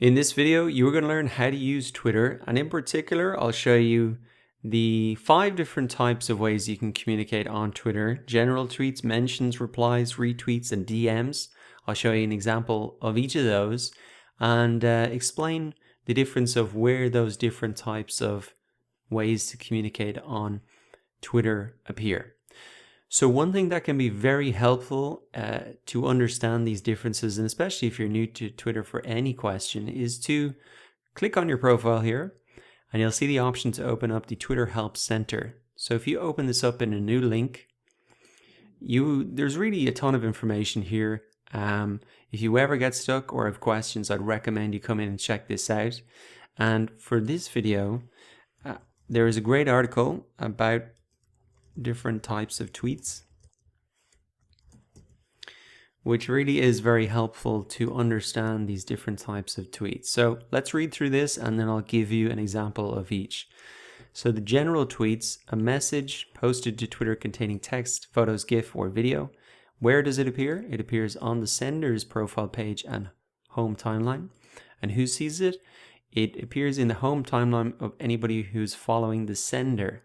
In this video, you're going to learn how to use Twitter, and in particular, I'll show you the 5 different types of ways you can communicate on Twitter: general tweets, mentions, replies, retweets, and DMs. I'll show you an example of each of those and explain the difference of where those different types of ways to communicate on Twitter appear. So one thing that can be very helpful to understand these differences, and especially if you're new to Twitter for any question, is to click on your profile here and you'll see the option to open up the Twitter Help Center. So if you open this up in a new link, there's really a ton of information here. If you ever get stuck or have questions, I'd recommend you come in and check this out. And for this video, there is a great article about different types of tweets, which really is very helpful to understand these different types of tweets. So let's read through this and then I'll give you an example of each. So the general tweets: a message posted to Twitter containing text, photos, GIF, or video. Where does it appear? It appears on the sender's profile page and home timeline. And who sees it? It appears in the home timeline of anybody who's following the sender.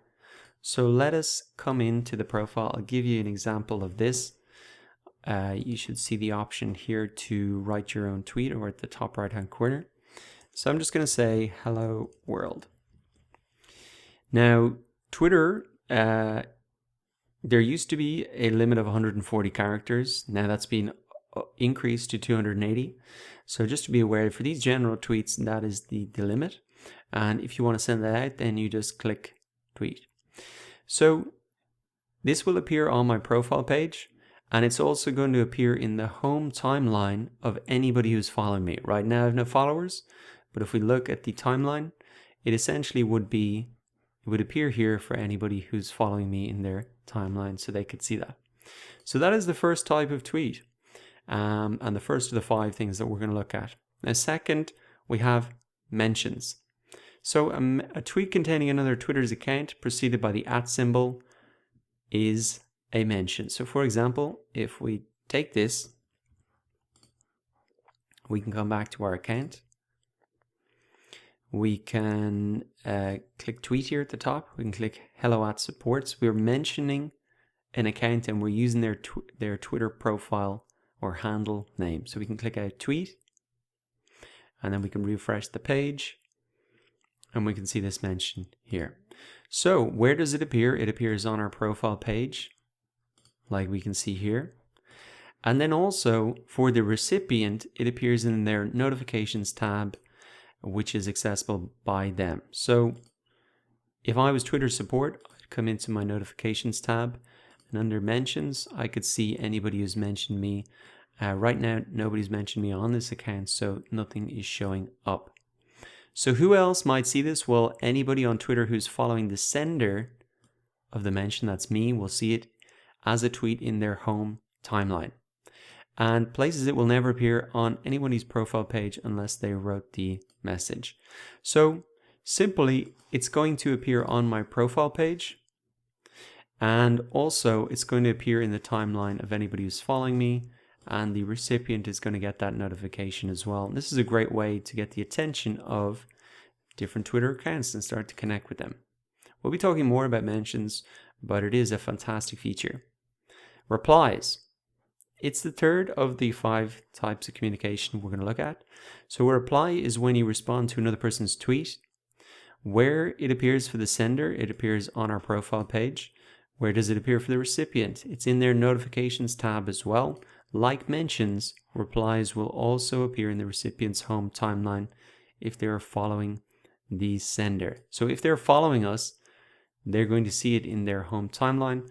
So let us come into the profile. I'll give you an example of this. You should see the option here to write your own tweet or at the top right hand corner. So I'm just going to say hello world. Now Twitter, there used to be a limit of 140 characters. Now that's been increased to 280. So just to be aware, for these general tweets, that is the limit. And if you want to send that out, then you just click tweet. So this will appear on my profile page, and it's also going to appear in the home timeline of anybody who's following me. Right now I have no followers, but if we look at the timeline, it essentially would appear here for anybody who's following me in their timeline, so they could see that. So that is the first type of tweet, and the first of the 5 things that we're going to look at. Now second, we have mentions. So a tweet containing another Twitter's account preceded by the @ symbol is a mention. So for example, if we take this, we can come back to our account. We can click tweet here at the top. We can click hello @supports. We're mentioning an account and we're using their Twitter profile or handle name. So we can click out tweet and then we can refresh the page. And we can see this mention here. So where does it appear? It appears on our profile page, like we can see here. And then also for the recipient, it appears in their notifications tab, which is accessible by them. So if I was Twitter support, I'd come into my notifications tab, and under mentions, I could see anybody who's mentioned me. Right now, nobody's mentioned me on this account, so nothing is showing up. So who else might see this? Well, anybody on Twitter who's following the sender of the mention, that's me, will see it as a tweet in their home timeline. And places it will never appear on anybody's profile page unless they wrote the message. So simply, it's going to appear on my profile page. And also it's going to appear in the timeline of anybody who's following me. And the recipient is going to get that notification as well. This is a great way to get the attention of different Twitter accounts and start to connect with them. We'll be talking more about mentions, but it is a fantastic feature. Replies. It's the third of the 5 types of communication we're going to look at. So a reply is when you respond to another person's tweet. Where it appears for the sender, it appears on our profile page. Where does it appear for the recipient? It's in their notifications tab as well. Like mentions, replies will also appear in the recipient's home timeline if they are following the sender. So if they're following us, they're going to see it in their home timeline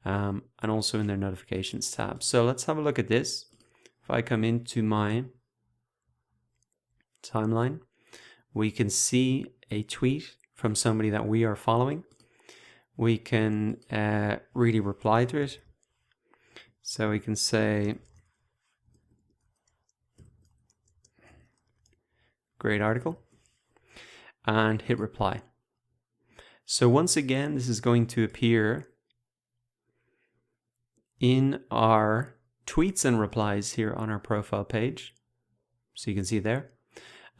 and also in their notifications tab. So let's have a look at this. If I come into my timeline, we can see a tweet from somebody that we are following. We can really reply to it. So we can say, great article, and hit reply. So once again, this is going to appear in our tweets and replies here on our profile page. So you can see there.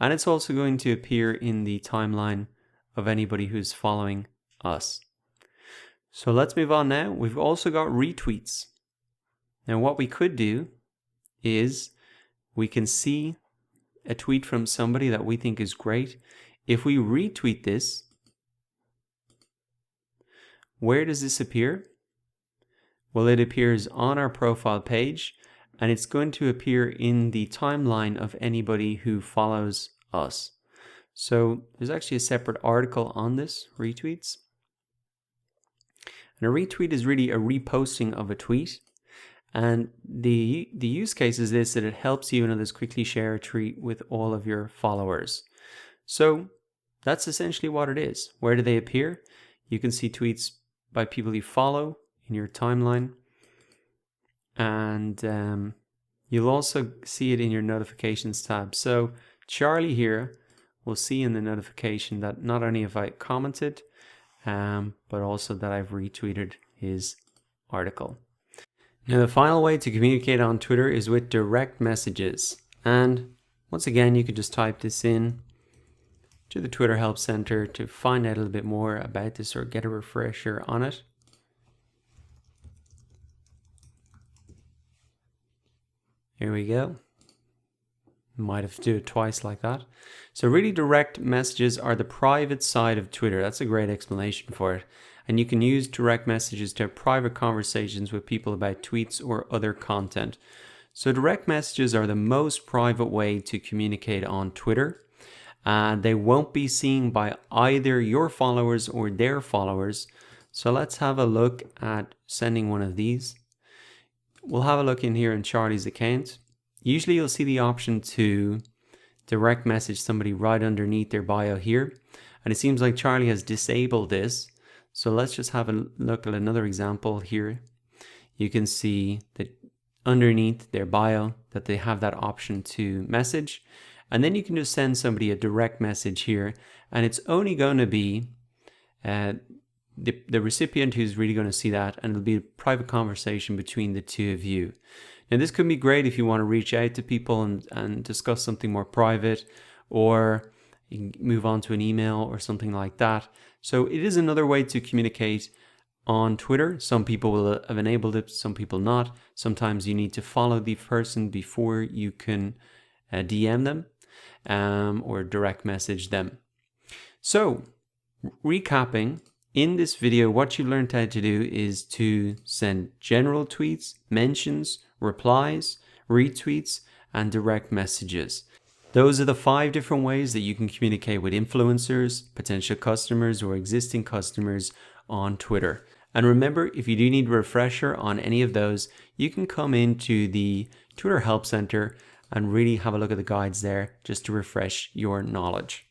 And it's also going to appear in the timeline of anybody who's following us. So let's move on now. We've also got retweets. Now what we could do is we can see a tweet from somebody that we think is great. If we retweet this, where does this appear? Well, it appears on our profile page, and it's going to appear in the timeline of anybody who follows us. So there's actually a separate article on this, retweets. And a retweet is really a reposting of a tweet. And the use case is this, that it helps you and others quickly share a tweet with all of your followers. So that's essentially what it is. Where do they appear? You can see tweets by people you follow in your timeline. And you'll also see it in your notifications tab. So Charlie here will see in the notification that not only have I commented, but also that I've retweeted his article. Now the final way to communicate on Twitter is with direct messages. And once again, you could just type this in to the Twitter Help Center to find out a little bit more about this or get a refresher on it. Here we go. Might have to do it twice like that. So really direct messages are the private side of Twitter. That's a great explanation for it. And you can use direct messages to have private conversations with people about tweets or other content. So direct messages are the most private way to communicate on Twitter. They won't be seen by either your followers or their followers. So let's have a look at sending one of these. We'll have a look in here in Charlie's account. Usually you'll see the option to direct message somebody right underneath their bio here. And it seems like Charlie has disabled this. So let's just have a look at another example here. You can see that underneath their bio that they have that option to message. And then you can just send somebody a direct message here. And it's only going to be the recipient who's really going to see that, and it'll be a private conversation between the two of you. Now this could be great if you want to reach out to people and discuss something more private, or you can move on to an email or something like that. So it is another way to communicate on Twitter. Some people will have enabled it, some people not. Sometimes you need to follow the person before you can DM them or direct message them. So recapping, in this video, what you learned how to do is to send general tweets, mentions, replies, retweets, and direct messages. Those are the 5 different ways that you can communicate with influencers, potential customers, or existing customers on Twitter. And remember, if you do need a refresher on any of those, you can come into the Twitter Help Center and really have a look at the guides there just to refresh your knowledge.